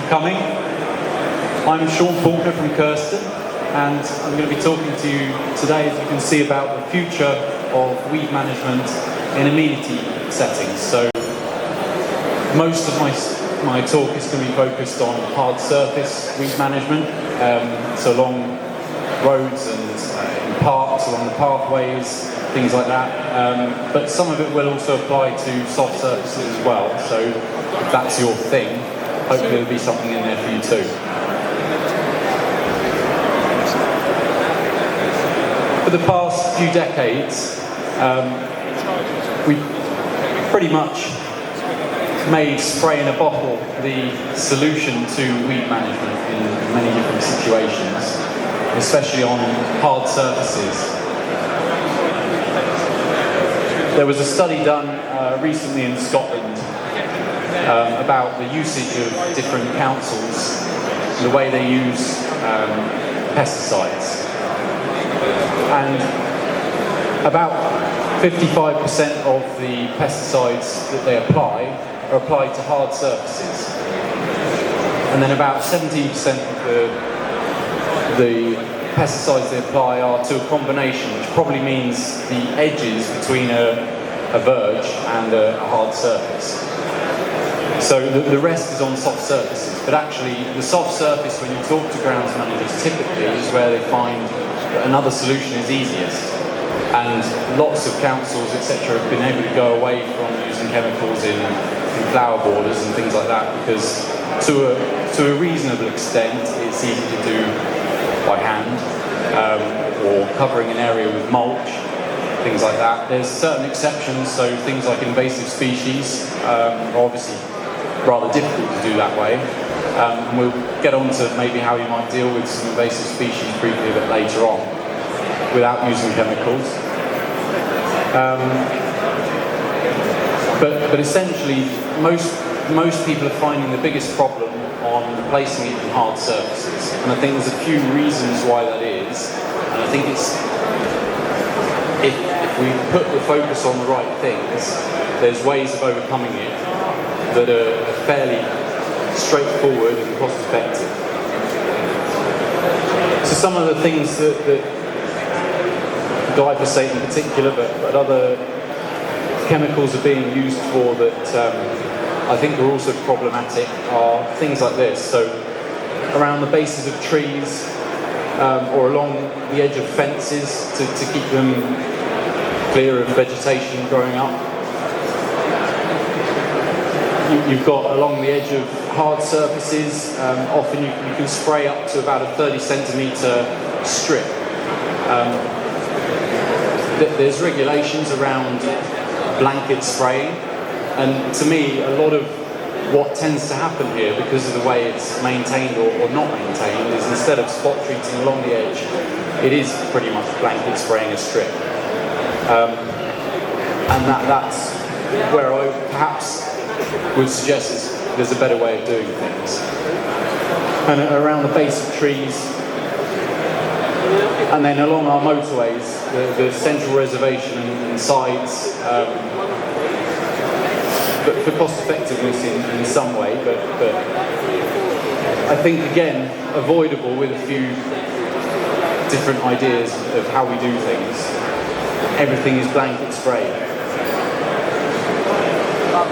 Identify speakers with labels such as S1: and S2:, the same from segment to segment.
S1: for coming. I'm Faulkner from Kersten, and I'm going to be talking to you today, as you can see, about the future of weed management in amenity settings. So most of my talk is going to be focused on hard surface weed management, so along roads and in parks, along the pathways, things like that. But some of it will also apply to soft surfaces as well, so if that's your thing, hopefully there'll be something in there for you too. For the past few decades, we've pretty much made spray in a bottle the solution to weed management in many different situations, especially on hard surfaces. There was a study done recently in Scotland about the usage of different councils, the way they use pesticides. And about 55% of the pesticides that they apply are applied to hard surfaces. And then about 17% of the pesticides they apply are to a combination, which probably means the edges between a verge and a hard surface. So the rest is on soft surfaces, but actually the soft surface, when you talk to grounds managers, typically is where they find that another solution is easiest. And lots of councils, etc., have been able to go away from using chemicals in flower borders and things like that, because to a reasonable extent it's easy to do by hand, or covering an area with mulch, things like that. There's certain exceptions, so things like invasive species are obviously rather difficult to do that way. And we'll get on to maybe how you might deal with some invasive species briefly a bit later on without using chemicals. But essentially, most people are finding the biggest problem on placing it in hard surfaces. And I think there's a few reasons why that is. And I think it's, if we put the focus on the right things, there's ways of overcoming it that are fairly straightforward and cost effective. So some of the things that Glyphosate in particular, but other chemicals are being used for that I think are also problematic are things like this. So around the bases of trees or along the edge of fences to keep them clear of vegetation growing up. You've got along the edge of hard surfaces, often you can spray up to about a 30 centimetre strip. There's regulations around blanket spraying, and to me a lot of what tends to happen here, because of the way it's maintained or not maintained, is instead of spot treating along the edge, it is pretty much blanket spraying a strip. And that's where I perhaps would suggest there's a better way of doing things. And around the base of trees, and then along our motorways, the central reservation and sides, but for cost effectiveness in some way, but I think again avoidable with a few different ideas of how we do things. Everything is blanket spray.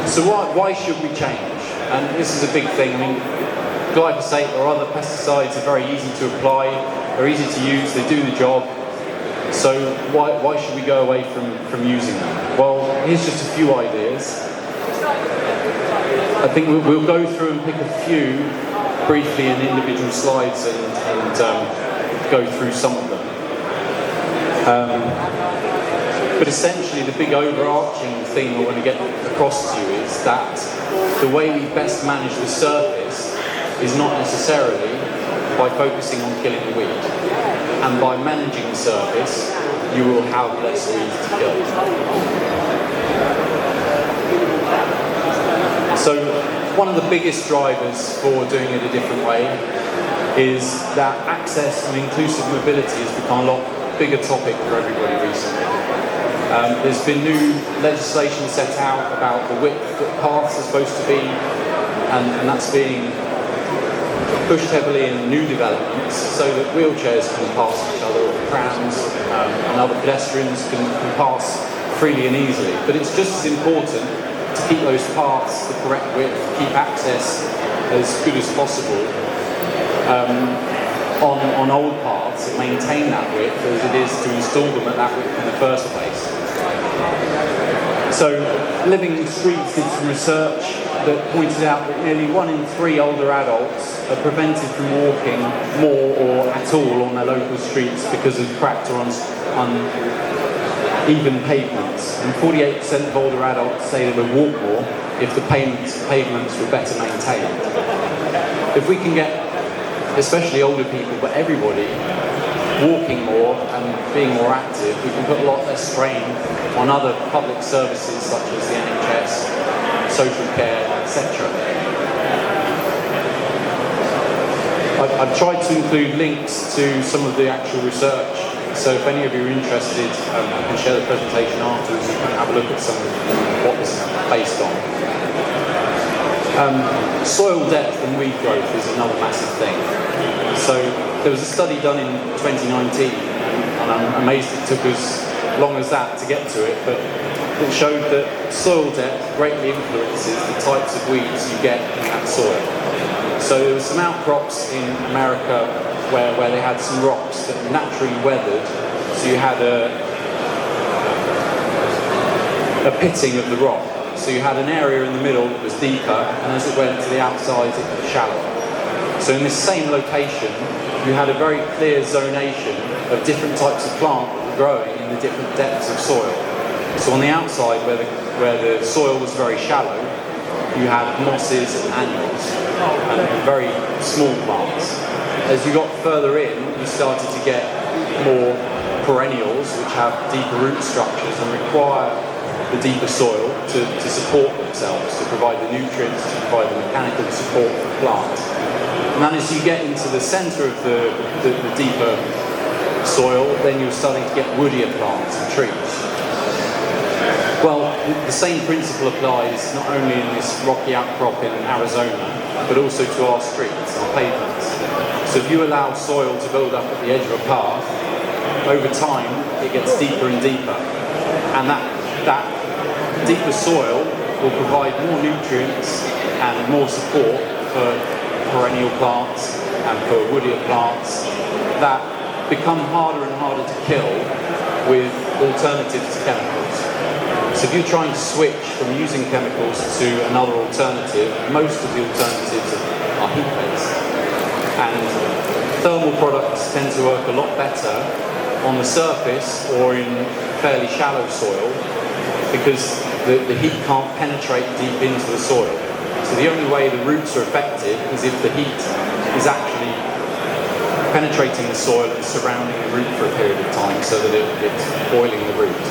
S1: So why should we change? And this is a big thing. I mean, glyphosate or other pesticides are very easy to apply, they're easy to use, they do the job. So why should we go away from using them? Well, here's just a few ideas. I think we'll go through and pick a few briefly in individual slides and go through some of them. But essentially the big overarching thing I want to get across to you is that the way we best manage the surface is not necessarily by focusing on killing the weed. And by managing the surface, you will have less weeds to kill. So one of the biggest drivers for doing it a different way is that access and inclusive mobility has become a lot bigger topic for everybody recently. There's been new legislation set out about the width that paths are supposed to be, and that's being pushed heavily in new developments so that wheelchairs can pass each other, or prams and other pedestrians can pass freely and easily. But it's just as important to keep those paths the correct width, keep access as good as possible on old paths and maintain that width as it is to install them at that width in the first place. So Living Streets did some research that pointed out that nearly 1 in 3 older adults are prevented from walking more or at all on their local streets because of cracked or uneven pavements. And 48% of older adults say they would walk more if the pavements were better maintained. If we can get, especially older people, but everybody, walking more and being more active, we can put a lot less strain on other public services such as the NHS, social care, etc. I've tried to include links to some of the actual research, so if any of you are interested, I can share the presentation afterwards. You can have a look at some of what this is based on. Soil depth and weed growth is another massive thing. So there was a study done in 2019, and I'm amazed it took as long as that to get to it, but it showed that soil depth greatly influences the types of weeds you get in that soil. So there were some outcrops in America where they had some rocks that naturally weathered, so you had a pitting of the rock. So you had an area in the middle that was deeper, and as it went to the outside it was shallower. So in this same location, you had a very clear zonation of different types of plant that were growing in the different depths of soil. So on the outside, where the soil was very shallow, you had mosses and annuals, and very small plants. As you got further in, you started to get more perennials, which have deeper root structures and require the deeper soil to support themselves, to provide the nutrients, to provide the mechanical support for the plant. And then as you get into the centre of the deeper soil, then you're starting to get woodier plants and trees. Well, the same principle applies not only in this rocky outcrop in Arizona, but also to our streets, our pavements. So if you allow soil to build up at the edge of a path, over time it gets deeper and deeper. And that deeper soil will provide more nutrients and more support for perennial plants and for woodier plants that become harder and harder to kill with alternatives to chemicals. So if you're trying to switch from using chemicals to another alternative, most of the alternatives are heat-based. And thermal products tend to work a lot better on the surface or in fairly shallow soil because the heat can't penetrate deep into the soil. So the only way the roots are effective is if the heat is actually penetrating the soil and surrounding the root for a period of time so that it's boiling the root.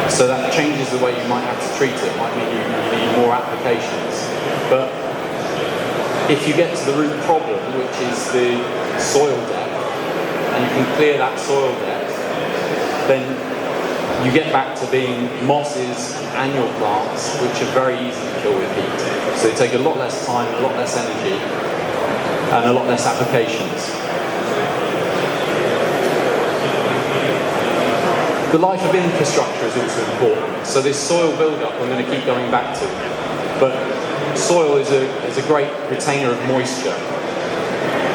S1: So that changes the way you might have to treat it. It might mean you need more applications. But if you get to the root problem, which is the soil depth, and you can clear that soil depth, then you get back to being mosses and annual plants, which are very easy to kill with heat. So they take a lot less time, a lot less energy, and a lot less applications. The life of infrastructure is also important. So this soil build-up I'm going to keep going back to. But soil is a great retainer of moisture.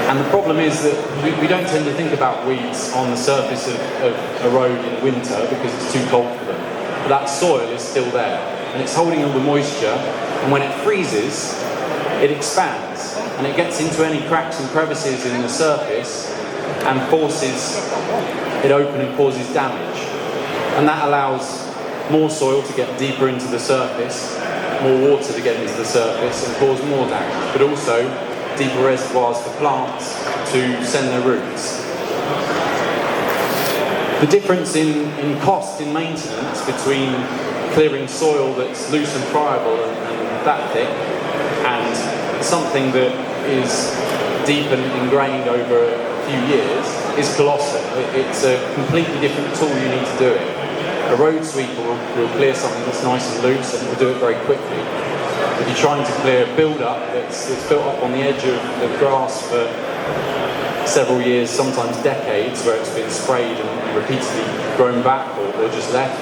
S1: And the problem is that we don't tend to think about weeds on the surface of a road in winter because it's too cold for them. But that soil is still there. And it's holding all the moisture. And when it freezes, it expands. And it gets into any cracks and crevices in the surface and forces it open and causes damage. And that allows more soil to get deeper into the surface, more water to get into the surface and cause more damage, but also deeper reservoirs for plants to send their roots. The difference in cost in maintenance between clearing soil that's loose and friable and that thick and something that is deep and ingrained over a few years is colossal. It's a completely different tool you need to do it. A road sweeper will clear something that's nice and loose and will do it very quickly. If you're trying to clear build-up that's built up on the edge of the grass for several years, sometimes decades, where it's been sprayed and repeatedly grown back or just left,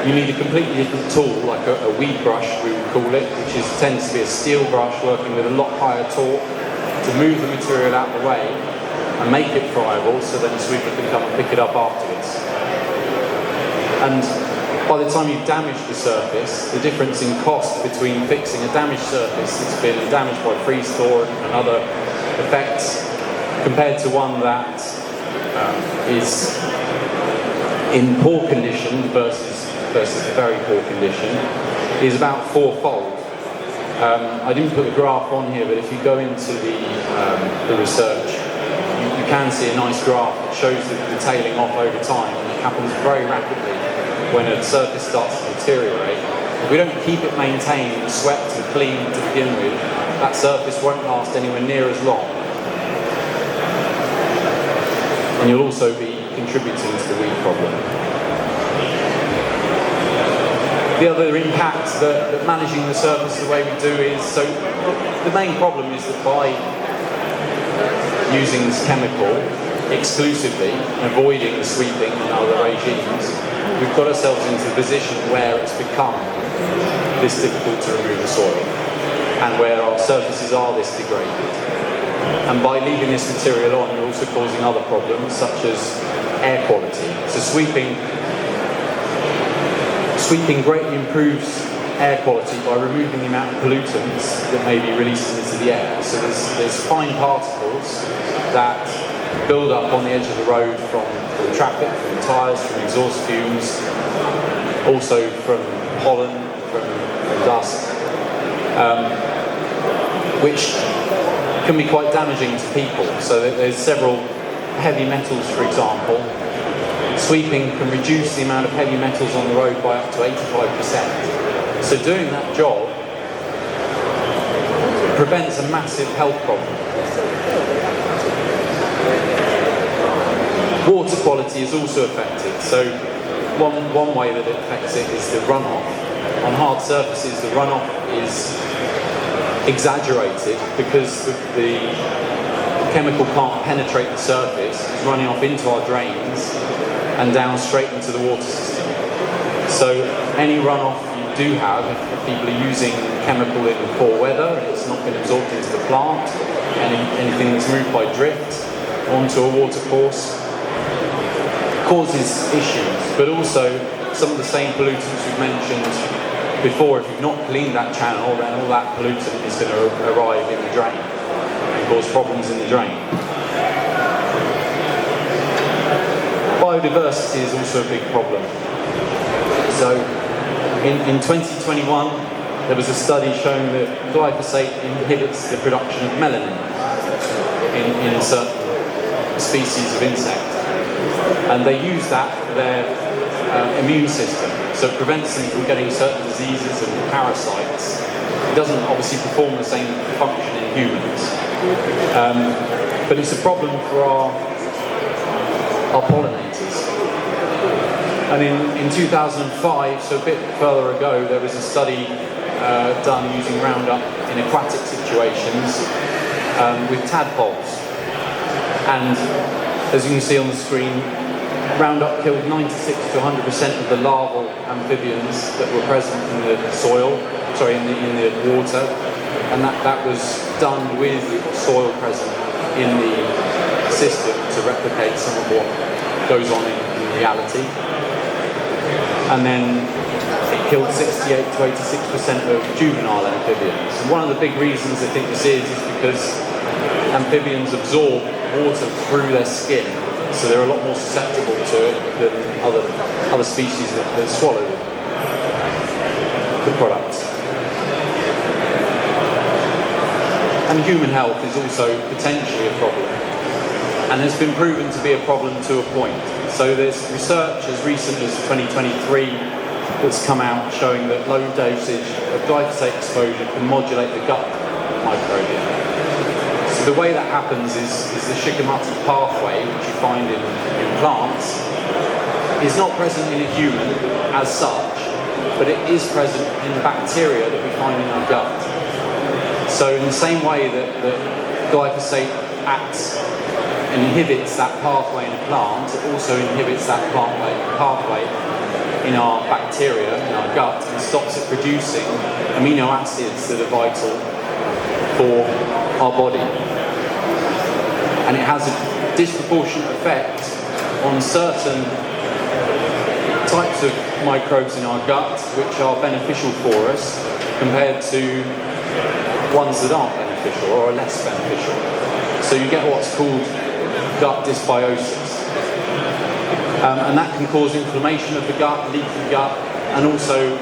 S1: you need a completely different tool, like a weed brush, we would call it, which tends to be a steel brush working with a lot higher torque to move the material out of the way and make it friable, so then the sweeper can come and pick it up afterwards. And by the time you've damaged the surface, the difference in cost between fixing a damaged surface that's been damaged by freeze-thaw and other effects compared to one that is in poor condition versus very poor condition is about fourfold. I didn't put the graph on here, but if you go into the research, you can see a nice graph that shows the tailing off over time, and it happens very rapidly when a surface starts to deteriorate. If we don't keep it maintained, swept and clean to begin with, that surface won't last anywhere near as long. And you'll also be contributing to the weed problem. The other impact that managing the surface the way we do is, so the main problem is that by using this chemical exclusively, avoiding the sweeping and other regimes, we've got ourselves into a position where it's become this difficult to remove the soil and where our surfaces are this degraded. And by leaving this material on, you're also causing other problems such as air quality. So sweeping greatly improves air quality by removing the amount of pollutants that may be released into the air. So there's fine particles that build up on the edge of the road from traffic, from tyres, from exhaust fumes, also from pollen, from dust, which can be quite damaging to people. So there's several heavy metals, for example. Sweeping can reduce the amount of heavy metals on the road by up to 85%. So doing that job prevents a massive health problem. Water quality is also affected. So one way that it affects it is the runoff. On hard surfaces, the runoff is exaggerated because the chemical can't penetrate the surface. It's running off into our drains and down straight into the water system. So any runoff you do have, if people are using chemical in poor weather and it's not been absorbed into the plant, anything that's moved by drift onto a water course, causes issues. But also some of the same pollutants we've mentioned before, if you've not cleaned that channel, then all that pollutant is going to arrive in the drain and cause problems in the drain. Biodiversity is also a big problem. So in 2021 there was a study showing that glyphosate inhibits the production of melanin in certain species of insect, and they use that for their immune system, so it prevents them from getting certain diseases and parasites. It doesn't obviously perform the same function in humans, but it's a problem for our pollinators. And in 2005, so a bit further ago, there was a study done using Roundup in aquatic situations with tadpoles. And as you can see on the screen, Roundup killed 96 to 100% of the larval amphibians that were present in the soil, in the water, and that was done with soil present in the system to replicate some of what goes on in reality. And then it killed 68 to 86% of juvenile amphibians. And one of the big reasons I think this is because amphibians absorb water through their skin, so they're a lot more susceptible to it than other species that swallow the products. And human health is also potentially a problem, and has been proven to be a problem to a point. So there's research as recent as 2023 that's come out showing that low dosage of glyphosate exposure can modulate the gut microbiome. So the way that happens is the Shikimata pathway, which you find in plants, is not present in a human as such, but it is present in bacteria that we find in our gut. So in the same way that glyphosate acts and inhibits that pathway in a plant, it also inhibits that pathway in our bacteria, in our gut, and stops it producing amino acids that are vital for our body. And it has a disproportionate effect on certain types of microbes in our gut which are beneficial for us compared to ones that aren't beneficial or are less beneficial. So you get what's called gut dysbiosis. And that can cause inflammation of the gut, leaky gut, and also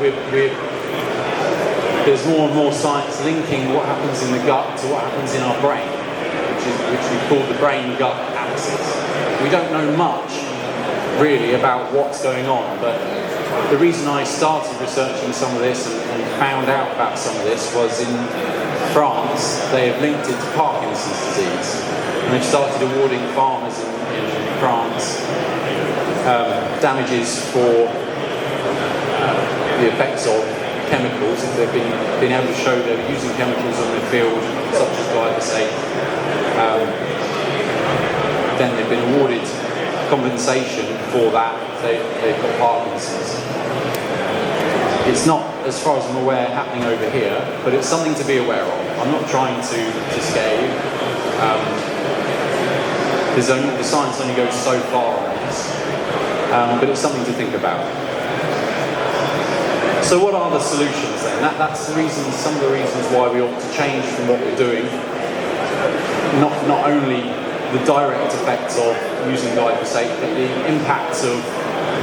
S1: there's more and more science linking what happens in the gut to what happens in our brain, which we call the brain-gut axis. We don't know much really about what's going on, but the reason I started researching some of this and found out about some of this was in France. They have linked it to Parkinson's disease, and they've started awarding farmers in France damages for the effects of chemicals. If they've been able to show they're using chemicals on the field, such as glyphosate, then they've been awarded compensation for that. They've got Parkinson's. It's not, as far as I'm aware, happening over here, but it's something to be aware of. I'm not trying to scare you. The science only goes so far on this, but it's something to think about. So what are the solutions then? That's the reasons, some of the reasons why we ought to change from what we're doing. Not only the direct effects of using glyphosate, but the impacts of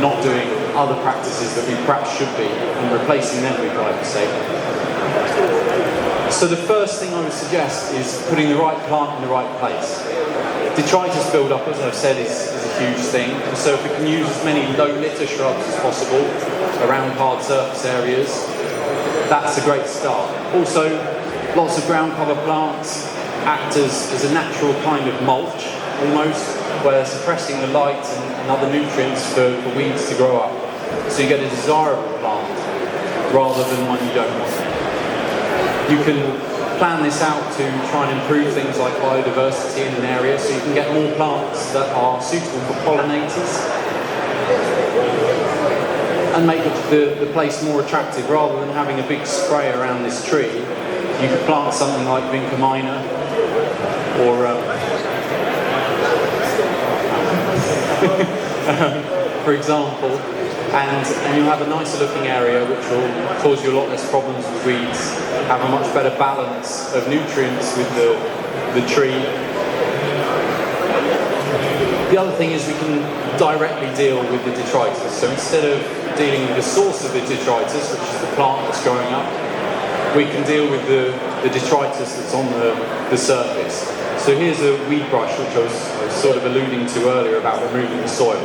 S1: not doing other practices that we perhaps should be and replacing them with glyphosate. So the first thing I would suggest is putting the right plant in the right place. Detritus build-up, as I've said, is a huge thing. And so if we can use as many low litter shrubs as possible around hard surface areas, that's a great start. Also, lots of ground cover plants act as a natural kind of mulch, almost, where they're suppressing the light and other nutrients for weeds to grow up. So you get a desirable plant rather than one you don't want. You can plan this out to try and improve things like biodiversity in an area, so you can get more plants that are suitable for pollinators and make the place more attractive. Rather than having a big spray around this tree, you could plant something like Vinca minor or for example, and you'll have a nicer looking area which will cause you a lot less problems with weeds, have a much better balance of nutrients with the tree. The other thing is we can directly deal with the detritus. So instead of dealing with the source of the detritus, which is the plant that's growing up, we can deal with the detritus that's on the surface. So here's a weed brush, which I was sort of alluding to earlier about removing the soil.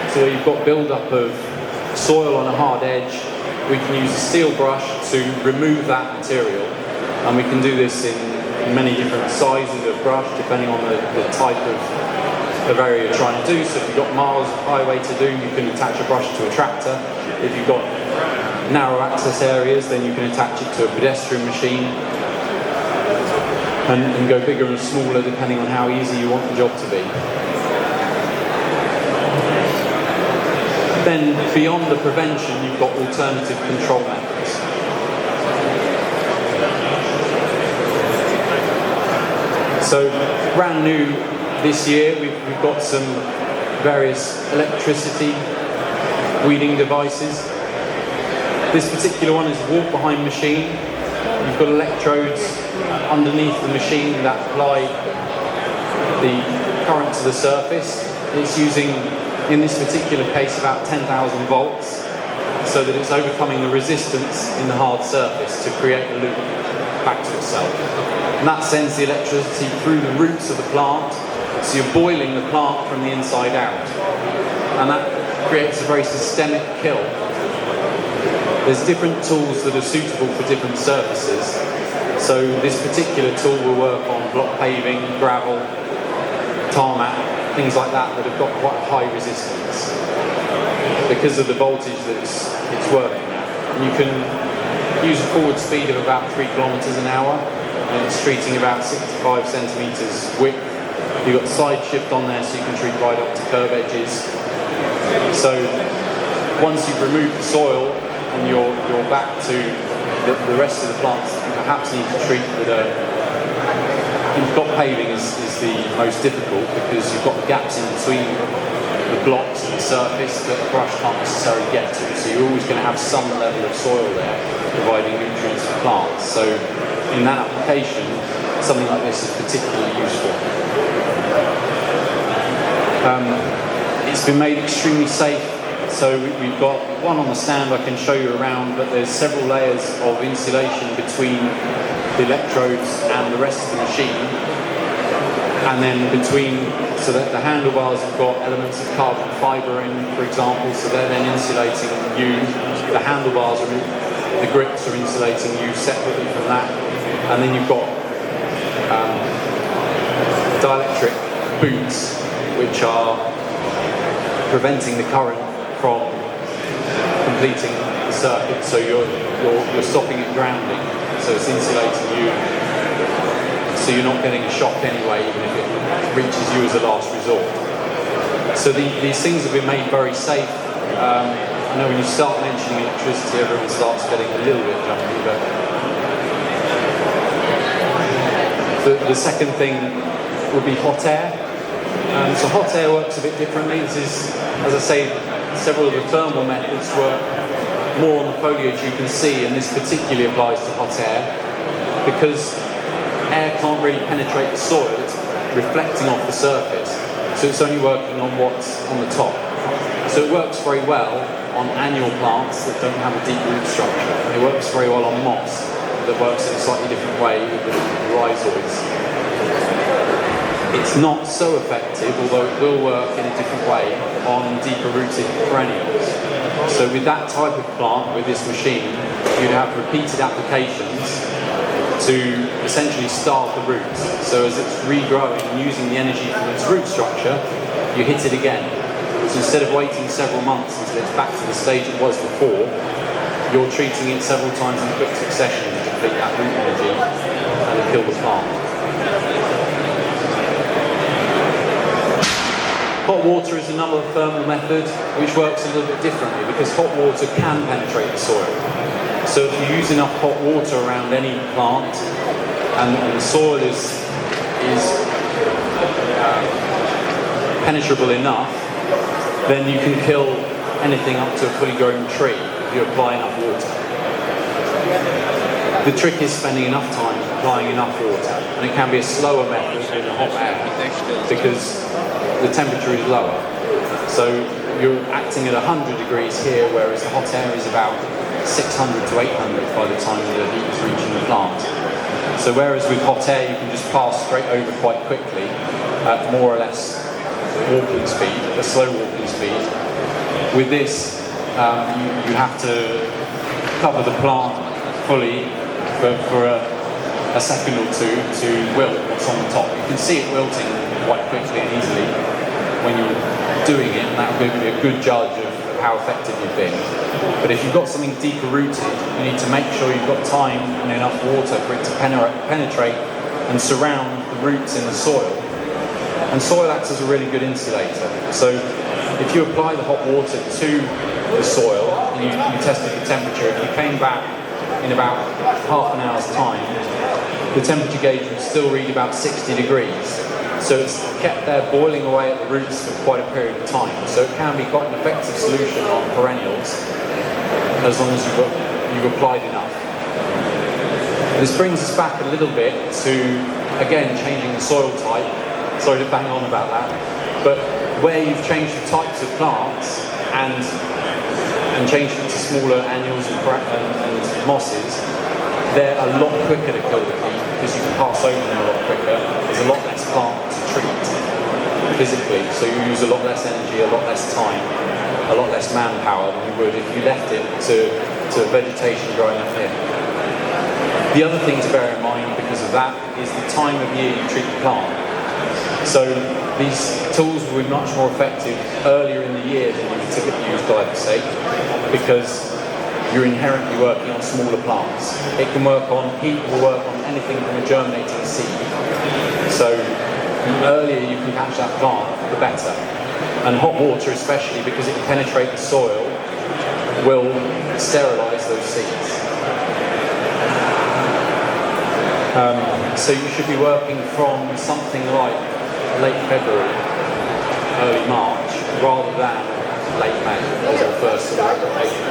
S1: So you've got build-up of soil on a hard edge. We can use a steel brush to remove that material, and we can do this in many different sizes of brush depending on the type of area you're trying to do. So if you've got miles of highway to do, you can attach a brush to a tractor. If you've got narrow access areas, then you can attach it to a pedestrian machine and go bigger and smaller depending on how easy you want the job to be. Then beyond the prevention, you've got alternative control methods. So brand new this year, we've got some various electricity weeding devices. This particular one is a walk-behind machine. You've got electrodes underneath the machine that apply the current to the surface. It's using, in this particular case, about 10,000 volts, so that it's overcoming the resistance in the hard surface to create a loop back to itself. And that sends the electricity through the roots of the plant, so you're boiling the plant from the inside out. And that creates a very systemic kill. There's different tools that are suitable for different surfaces. So this particular tool will work on block paving, gravel, tarmac, things like that have got quite high resistance because of the voltage that it's working at. and you can use a forward speed of about 3 kilometers an hour, and it's treating about 65 centimeters width. You've got side shift on there, so you can treat right up to curb edges. So once you've removed the soil and you're back to the rest of the plants that you perhaps need to treat with you've got paving is the most difficult, because you've got the gaps in between the blocks and the surface that the brush can't necessarily get to. So you're always going to have some level of soil there providing nutrients for plants. So in that application, something like this is particularly useful. It's been made extremely safe. So we've got one on the stand I can show you around, but there's several layers of insulation between the electrodes and the rest of the machine. And then so that the handlebars have got elements of carbon fibre in, for example, so they're then insulating you. The handlebars the grips are insulating you separately from that. And then you've got dielectric boots, which are preventing the current from completing the circuit, so you're stopping it grounding, so it's insulating you, so you're not getting a shock anyway, even if it reaches you as a last resort. So these things have been made very safe. I know when you start mentioning electricity, everyone starts getting a little bit jumpy, but the second thing would be hot air. So hot air works a bit differently. This is, as I say, several of the thermal methods work more on the foliage you can see, and this particularly applies to hot air, because air can't really penetrate the soil, it's reflecting off the surface, so it's only working on what's on the top. So it works very well on annual plants that don't have a deep root structure. It works very well on moss that works in a slightly different way with the rhizoids. It's not so effective, although it will work in a different way, on deeper rooted perennials. So with that type of plant, with this machine, you'd have repeated applications to essentially starve the roots. So as it's regrowing and using the energy from its root structure, you hit it again. So instead of waiting several months until it's back to the stage it was before, you're treating it several times in quick succession to deplete that root energy and to kill the plant. Hot water is another thermal method which works a little bit differently, because hot water can penetrate the soil. So if you use enough hot water around any plant and the soil is penetrable enough, then you can kill anything up to a fully grown tree if you apply enough water. The trick is spending enough time applying enough water, and it can be a slower method in the hot air because the temperature is lower. So you're acting at 100 degrees here, whereas the hot air is about 600 to 800 by the time the heat is reaching the plant. So whereas with hot air you can just pass straight over quite quickly at more or less walking speed, a slow walking speed, with this you have to cover the plant fully for a second or two to wilt what's on the top. You can see it wilting quite quickly and easily when you're doing it, and that will be a good judge of how effective you've been. But if you've got something deeper rooted, you need to make sure you've got time and enough water for it to penetrate and surround the roots in the soil. And soil acts as a really good insulator. So if you apply the hot water to the soil and you tested the temperature, if you came back in about half an hour's time, the temperature gauge would still read about 60 degrees. So it's kept there boiling away at the roots for quite a period of time. So it can be quite an effective solution on perennials as long as you've applied enough. This brings us back a little bit to, again, changing the soil type. Sorry to bang on about that. But where you've changed the types of plants and changed it to smaller annuals and mosses, they're a lot quicker to kill the heat because you can pass over them a lot quicker. There's a lot less plant to treat physically, so you use a lot less energy, a lot less time, a lot less manpower than you would if you left it to vegetation growing up here. The other thing to bear in mind because of that is the time of year you treat the plant. So these tools will be much more effective earlier in the year than you typically use glyphosate, because you're inherently working on smaller plants. It can work on, heat will work on anything from a germinating seed. So the earlier you can catch that plant, the better. And hot water especially, because it can penetrate the soil, will sterilise those seeds. So you should be working from something like late February, early March, rather than late May as your first application.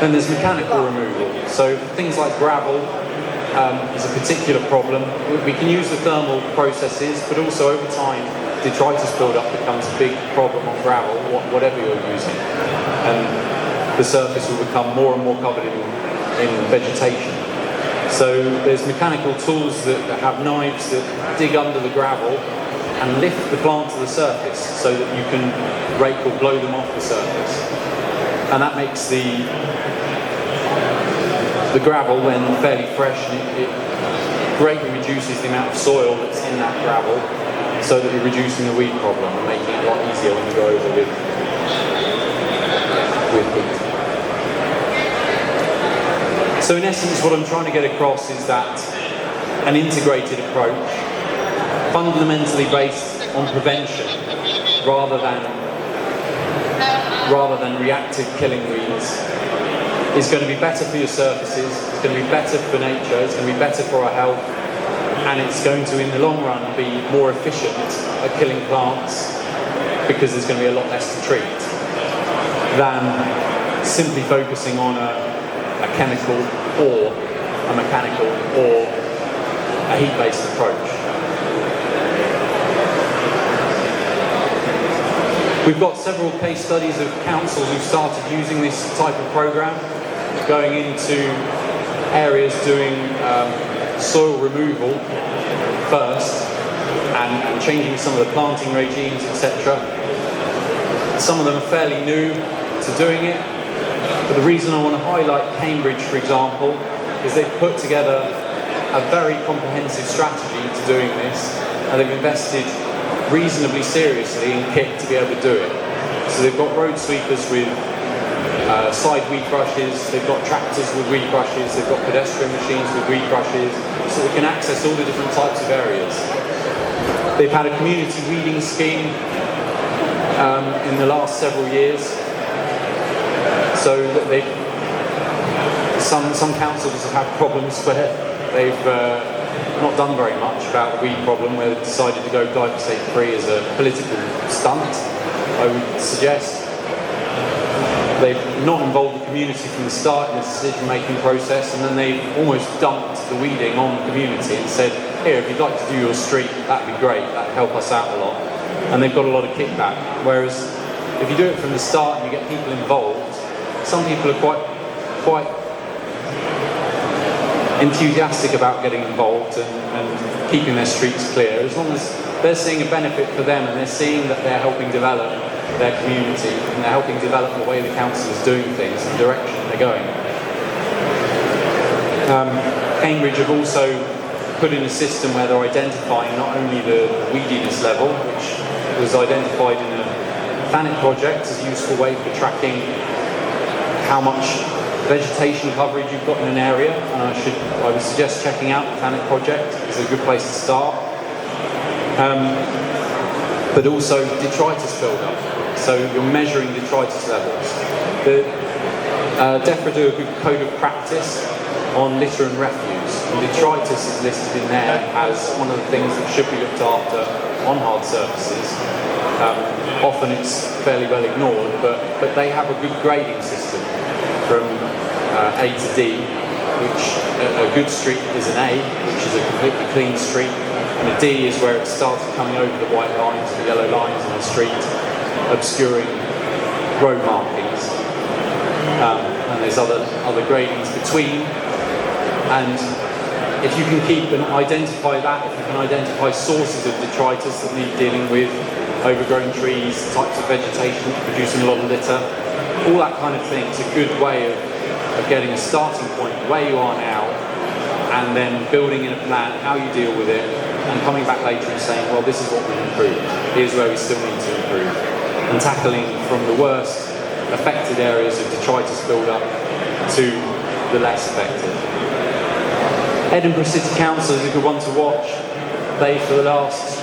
S1: Then there's mechanical removal. So things like gravel is a particular problem. We can use the thermal processes, but also over time, detritus build-up becomes a big problem on gravel, whatever you're using. And the surface will become more and more covered in vegetation. So there's mechanical tools that have knives that dig under the gravel and lift the plant to the surface so that you can rake or blow them off the surface. And that makes the gravel, when fairly fresh, it greatly reduces the amount of soil that's in that gravel, so that you're reducing the weed problem and making it a lot easier when you go over with heat. So in essence, what I'm trying to get across is that an integrated approach, fundamentally based on prevention rather than reactive killing weeds, is going to be better for your surfaces, it's going to be better for nature, it's going to be better for our health, and it's going to, in the long run, be more efficient at killing plants because there's going to be a lot less to treat than simply focusing on a chemical or a mechanical or a heat-based approach. We've got several case studies of councils who've started using this type of program, going into areas doing soil removal first and changing some of the planting regimes, etc. Some of them are fairly new to doing it, but the reason I want to highlight Cambridge, for example, is they've put together a very comprehensive strategy to doing this, and they've invested reasonably seriously in kit to be able to do it. So they've got road sweepers with side weed brushes, they've got tractors with weed brushes, they've got pedestrian machines with weed brushes, so they can access all the different types of areas. They've had a community weeding scheme in the last several years, so that some councils have had problems where they've not done very much about the weed problem, where they've decided to go glyphosate free as a political stunt. I would suggest they've not involved the community from the start in the decision-making process, and then they've almost dumped the weeding on the community and said, here, if you'd like to do your street, that'd be great, that'd help us out a lot. And they've got a lot of kickback. Whereas if you do it from the start and you get people involved, some people are quite enthusiastic about getting involved and keeping their streets clear, as long as they're seeing a benefit for them and they're seeing that they're helping develop their community and they're helping develop the way the council is doing things and the direction they're going. Cambridge have also put in a system where they're identifying not only the weediness level, which was identified in a Planet project as a useful way for tracking how much vegetation coverage you've got in an area, and I would suggest checking out the Planet project. It's a good place to start. But also detritus build-up. So you're measuring detritus levels. The DEFRA do a good code of practice on litter and refuse. And detritus is listed in there as one of the things that should be looked after on hard surfaces. Often it's fairly well ignored, but they have a good grading system from A to D, which a good street is an A, which is a completely clean street, and a D is where it starts coming over the white lines, the yellow lines on the street, obscuring road markings. And there's other gradings between. And if you can keep and identify that, if you can identify sources of detritus that need dealing with, overgrown trees, types of vegetation producing a lot of litter, all that kind of thing, is a good way of getting a starting point where you are now, and then building in a plan how you deal with it, and coming back later and saying, well, this is what we've improved, here's where we still need to improve, and tackling from the worst affected areas of detritus build-up to the less affected. Edinburgh City Council is a good one to watch. They, for the last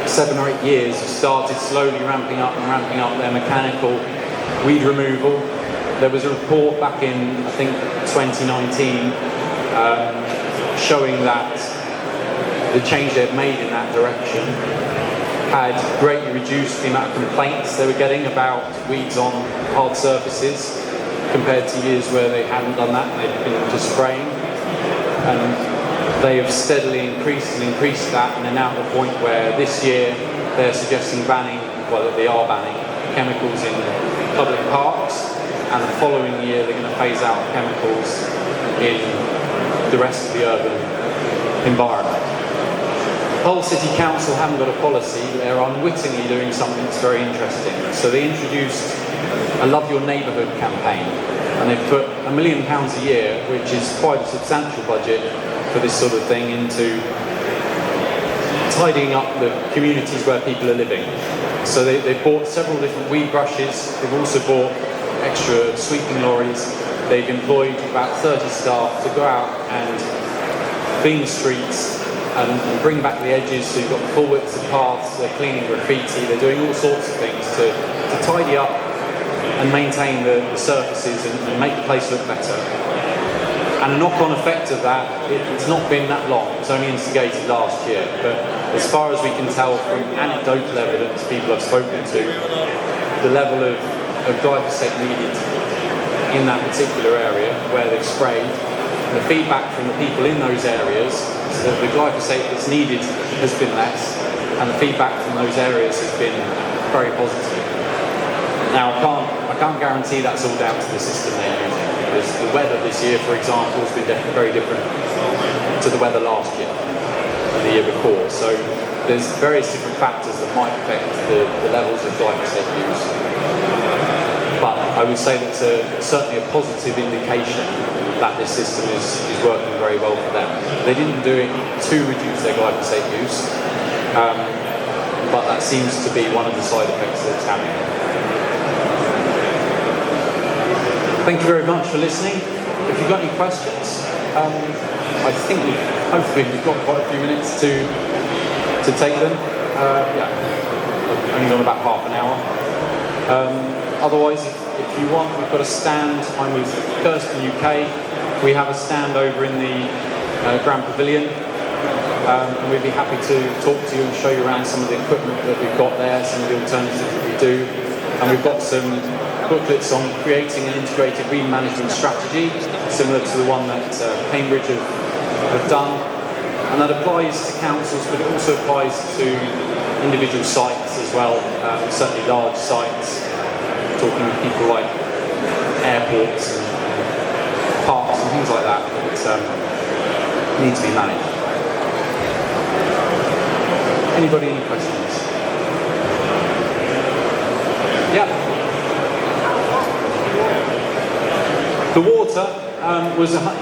S1: 7 or 8 years, have started slowly ramping up their mechanical weed removal. There was a report back in, I think, 2019 showing that the change they've made in that direction had greatly reduced the amount of complaints they were getting about weeds on hard surfaces compared to years where they hadn't done that, they'd been just spraying. And they have steadily increased that, and are now at the point where this year they're suggesting banning, well, they are banning chemicals in public parks, and the following year they're going to phase out chemicals in the rest of the urban environment. Hull City Council haven't got a policy, but they're unwittingly doing something that's very interesting. So they introduced a Love Your Neighbourhood campaign, and they've put £1 million a year, which is quite a substantial budget for this sort of thing, into tidying up the communities where people are living. So they've bought several different weed brushes, they've also bought extra sweeping lorries, they've employed about 30 staff to go out and clean the streets and bring back the edges, so you've got full widths of paths, they're cleaning graffiti, they're doing all sorts of things to tidy up and maintain the surfaces and make the place look better. And a knock-on effect of that, it's not been that long, it was only instigated last year, but as far as we can tell from anecdotal evidence people I've spoken to, the level of glyphosate needed in that particular area where they've sprayed, the feedback from the people in those areas, so the glyphosate that's needed has been less, and the feedback from those areas has been very positive. Now I can't guarantee that's all down to the system they're using, because the weather this year, for example, has been very different to the weather last year and the year before. So there's various different factors that might affect the levels of glyphosate use. But I would say that's certainly a positive indication that this system is working very well for them. They didn't do it to reduce their glyphosate use, but that seems to be one of the side effects that it's having. Thank you very much for listening. If you've got any questions, I think hopefully we've got quite a few minutes to take them. Only got about half an hour. Otherwise, if you want, we've got a stand. I'm with Kersten UK. We have a stand over in the Grand Pavilion, and we'd be happy to talk to you and show you around some of the equipment that we've got there, some of the alternatives that we do. And we've got some booklets on creating an integrated weed management strategy, similar to the one that Cambridge have done. And that applies to councils, but it also applies to individual sites as well, certainly large sites, talking with people like airports and parks and things like that need to be managed. Anybody any questions? Yeah. The water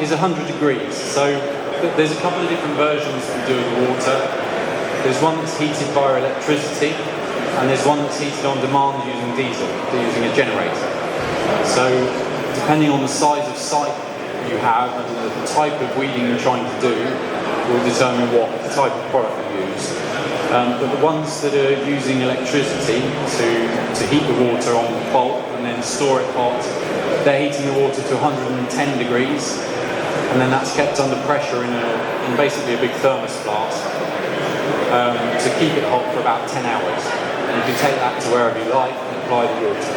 S1: is 100 degrees, so there's a couple of different versions we do of the water. There's one that's heated via electricity, and there's one that's heated on demand using diesel, using a generator. So depending on the size of site you have and the type of weeding you're trying to do will determine what type of product you use. But the ones that are using electricity to heat the water on bulk and then store it hot, they're heating the water to 110 degrees, and then that's kept under pressure in basically a big thermos flask to keep it hot for about 10 hours. And you can take that to wherever you like and apply the water.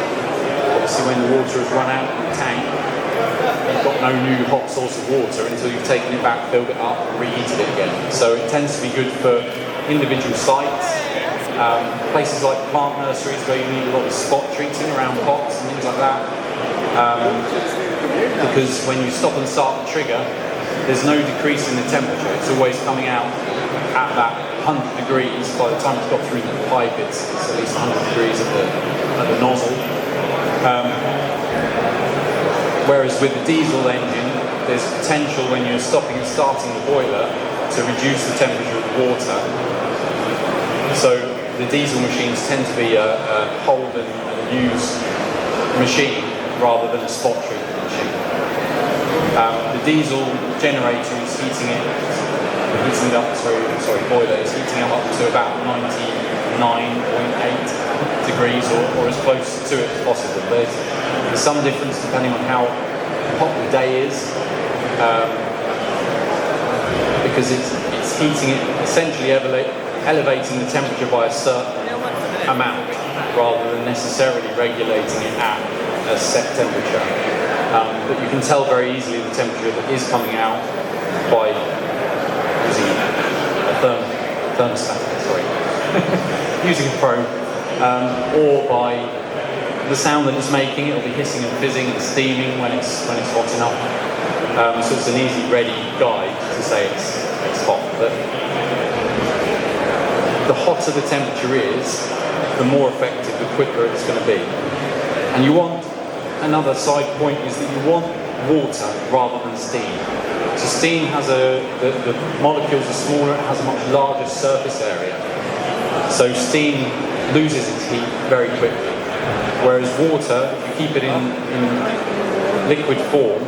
S1: Obviously when the water has run out in the tank, you've got no new hot source of water until you've taken it back, filled it up and reheated it again. So it tends to be good for individual sites, places like plant nurseries where you need a lot of spot treating around pots and things like that. Because when you stop and start the trigger, there's no decrease in the temperature. It's always coming out at that 100 degrees. By the time it's got through the pipe, it's at least 100 degrees at the nozzle. Whereas with the diesel engine, there's potential when you're stopping and starting the boiler to reduce the temperature of the water. So the diesel machines tend to be hold and use machine rather than a spot treatment machine. The diesel generator is heating it up to, boiler is heating it up to about 99.8 degrees or as close to it as possible. There's some difference depending on how hot the day is, because it's heating it, essentially elevating the temperature by a certain amount rather than necessarily regulating it at a set temperature. But you can tell very easily the temperature that is coming out by using a thermostat, using a probe, or by the sound that it's making. It'll be hissing and fizzing and steaming when it's hot enough. So it's an easy, ready guide to say it's hot. But the hotter the temperature is, the more effective, the quicker it's going to be. And you want, another side point is that you want water rather than steam. So steam has the molecules are smaller, it has a much larger surface area. So steam loses its heat very quickly. Whereas water, if you keep it in liquid form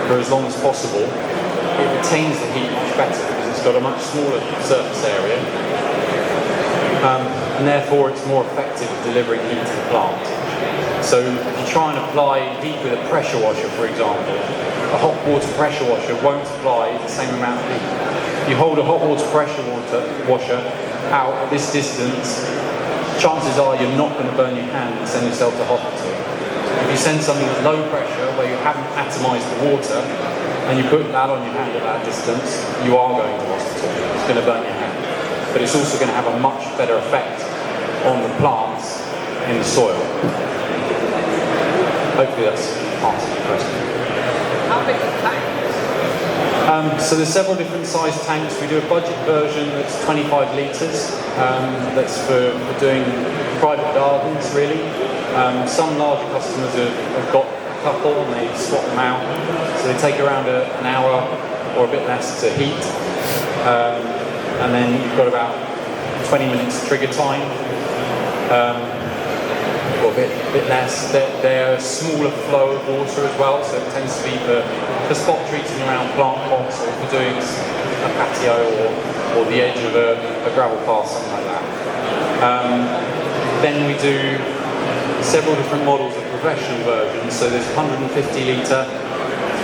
S1: for as long as possible, it retains the heat much better because it's got a much smaller surface area. And therefore it's more effective at delivering heat to the plant. So if you try and apply heat with a pressure washer, for example, a hot water pressure washer won't apply the same amount of heat. If you hold a hot water pressure washer out at this distance, chances are you're not going to burn your hand and send yourself to hospital. If you send something at low pressure where you haven't atomised the water and you put that on your hand at that distance, you are going to hospital. It's going to burn your hand. But it's also going to have a much better effect on the plants in the soil. Hopefully that's answered the question.
S2: How big is the tank?
S1: So there's several different size tanks. We do a budget version that's 25 litres. That's for doing private gardens, really. Some larger customers have got a couple and they swap them out. So they take around an hour or a bit less to heat. And then you've got about 20 minutes trigger time. Or a bit less. They're a smaller flow of water as well, so it tends to be for spot treating around plant pots or for doing a patio or the edge of a gravel path, something like that. Then we do several different models of professional versions, so there's 150 litre,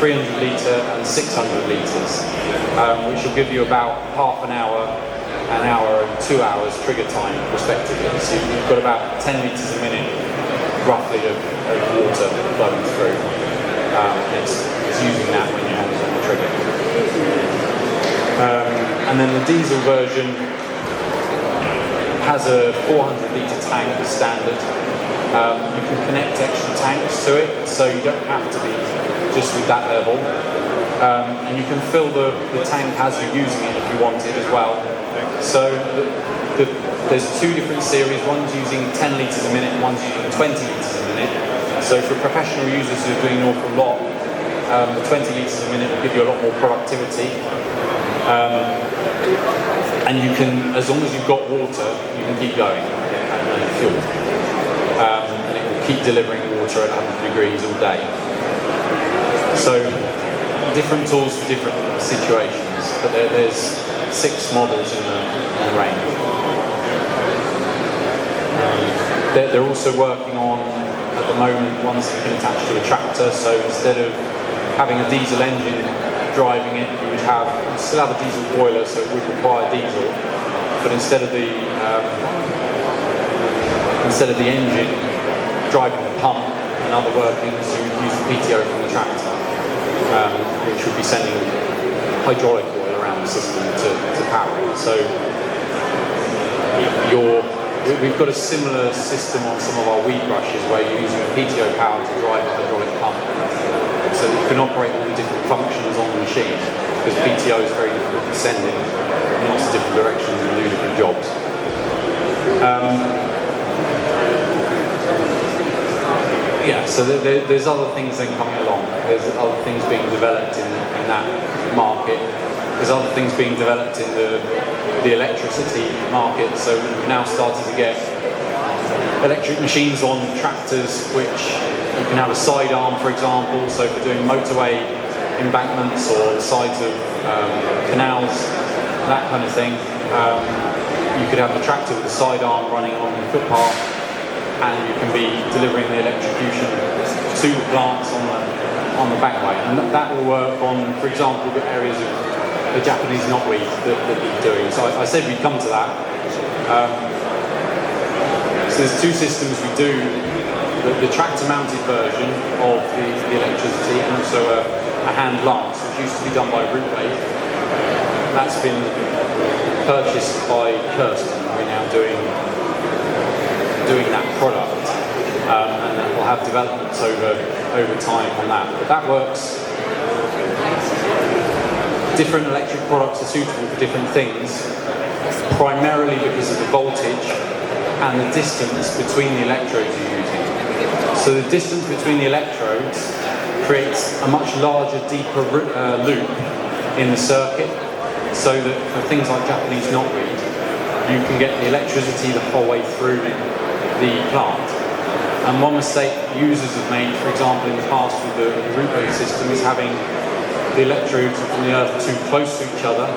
S1: 300 litre and 600 litres, which will give you about half an hour and 2 hours trigger time respectively. So you've got about 10 litres a minute roughly of water flowing through. It's using that when your hand's on the trigger. And then the diesel version has a 400 litre tank as standard. You can connect extra tanks to it, so you don't have to be just with that level. And you can fill the tank as you're using it if you want it as well. So there's two different series. One's using 10 litres a minute, and one's using 20 litres a minute. So for professional users who are doing an awful lot, the 20 litres a minute will give you a lot more productivity. And you can, as long as you've got water, you can keep going and fuel. And it will keep delivering water at 100 degrees all day. So different tools for different situations, but there's 6 models in the range. They're also working on, at the moment, ones that can attach to a tractor, so instead of having a diesel engine driving it, you would still have a diesel boiler, so it would require diesel, but instead of the engine driving the pump and other workings, you would use the PTO from the tractor, which would be sending hydraulic oil around the system to power it. So we've got a similar system on some of our weed brushes where you're using a PTO power to drive a hydraulic pump. So you can operate all the different functions on the machine, because PTO is very difficult to send in lots of different directions and do different jobs. So there's other things then coming along. There's other things being developed in that market. There's other things being developed in the electricity market. So we've now started to get electric machines on tractors, which you can have a sidearm, for example, so for doing motorway embankments or the sides of canals, that kind of thing. You could have the tractor with the sidearm running along the footpath, and you can be delivering the electrocution to the plants on the backway. And that will work on, for example, the areas of the Japanese knotweed that you're doing. So I said we'd come to that. So there's two systems we do, the tractor-mounted version of the electricity and also a hand lance, which used to be done by root wave. That's been purchased by Kersten. We're now doing that product, and then we'll have developments over time on that. But that works. Different electric products are suitable for different things, primarily because of the voltage and the distance between the electrodes you're using. So the distance between the electrodes creates a much larger, deeper loop in the circuit, so that for things like Japanese knotweed, you can get the electricity the whole way through the plant. And one mistake users have made, for example, in the past with the root wave system, is having the electrodes from the earth too close to each other,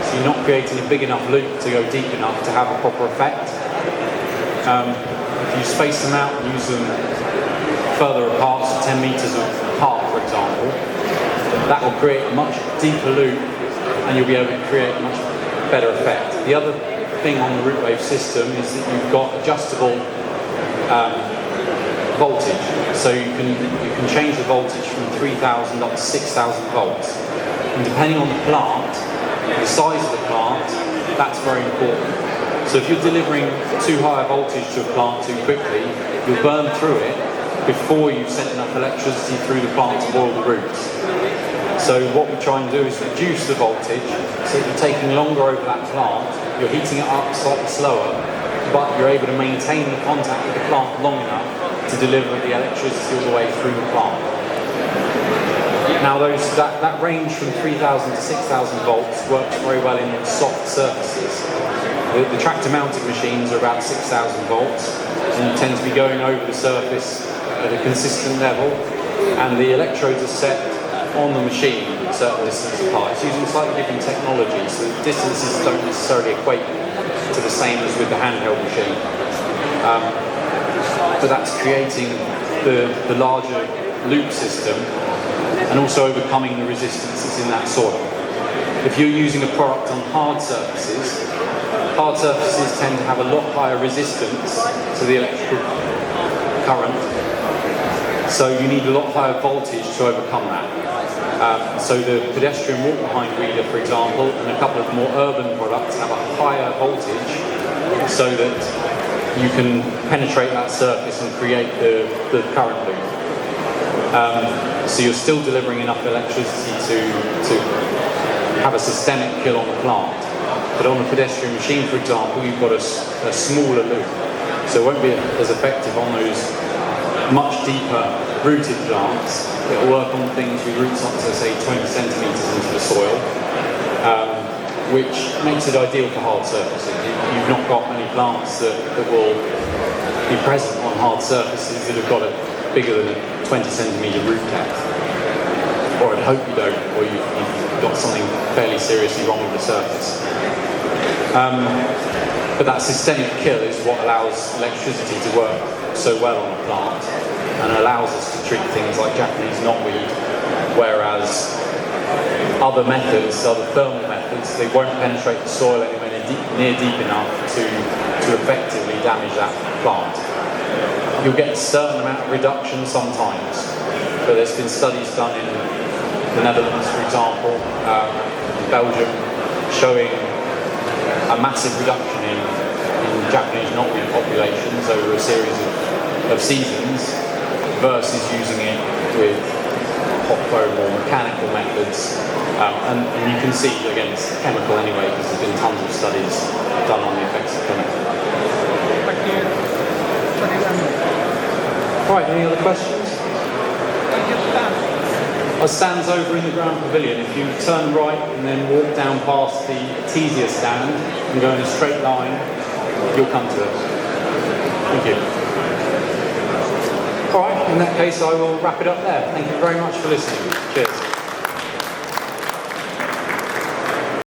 S1: so you're not creating a big enough loop to go deep enough to have a proper effect. If you space them out and use them further apart, so 10 meters apart, for example, that will create a much deeper loop, and you'll be able to create a much better effect. The other thing on the root wave system is that you've got adjustable voltage, so you can change the voltage from 3,000 up to 6,000 volts, and depending on the plant, the size of the plant, that's very important. So if you're delivering too high a voltage to a plant too quickly, you'll burn through it before you've sent enough electricity through the plant to boil the roots. So what we try and do is reduce the voltage, so that you're taking longer over that plant, you're heating it up slightly slower, but you're able to maintain the contact with the plant long enough to deliver the electricity all the way through the plant. Now that range from 3,000 to 6,000 volts works very well in soft surfaces. The tractor-mounted machines are about 6,000 volts, and you tend to be going over the surface at a consistent level, and the electrodes are set on the machine a certain distance apart. It's using slightly different technology, so the distances don't necessarily equate to the same as with the handheld machine. But that's creating the larger loop system, and also overcoming the resistances in that soil. If you're using a product on hard surfaces tend to have a lot higher resistance to the electrical current, so you need a lot higher voltage to overcome that. So the pedestrian walk behind weeder, for example, and a couple of more urban products have a higher voltage, so that you can penetrate that surface and create the current loop. So you're still delivering enough electricity to have a systemic kill on the plant. But on a pedestrian machine, for example, you've got a smaller loop, so it won't be as effective on those much deeper rooted plants. It'll work on things with roots up to, say, 20 centimetres into the soil, which makes it ideal for hard surfaces. You've not got many plants that will be present on hard surfaces that have got a bigger than a 20 centimetre root depth. Or I'd hope you don't, or you've got something fairly seriously wrong with the surface. But that systemic kill is what allows electricity to work so well on a plant, and allows us to treat things like Japanese knotweed, whereas other methods, other thermal methods, they won't penetrate the soil anywhere near deep enough to effectively damage that plant. You'll get a certain amount of reduction sometimes, but there's been studies done in the Netherlands, for example, Belgium, showing a massive reduction in Japanese knotweed populations over a series of seasons, versus using it with hot foam or mechanical methods. And you can see, again, it's chemical anyway, because there's been tons of studies done on the effects of chemical. Right, any other questions? Our stand's over in the ground pavilion. If you turn right and then walk down past the Artesia stand and go in a straight line, you'll come to it. Thank you. in that case, I will wrap it up there. Thank you very much for listening. Cheers.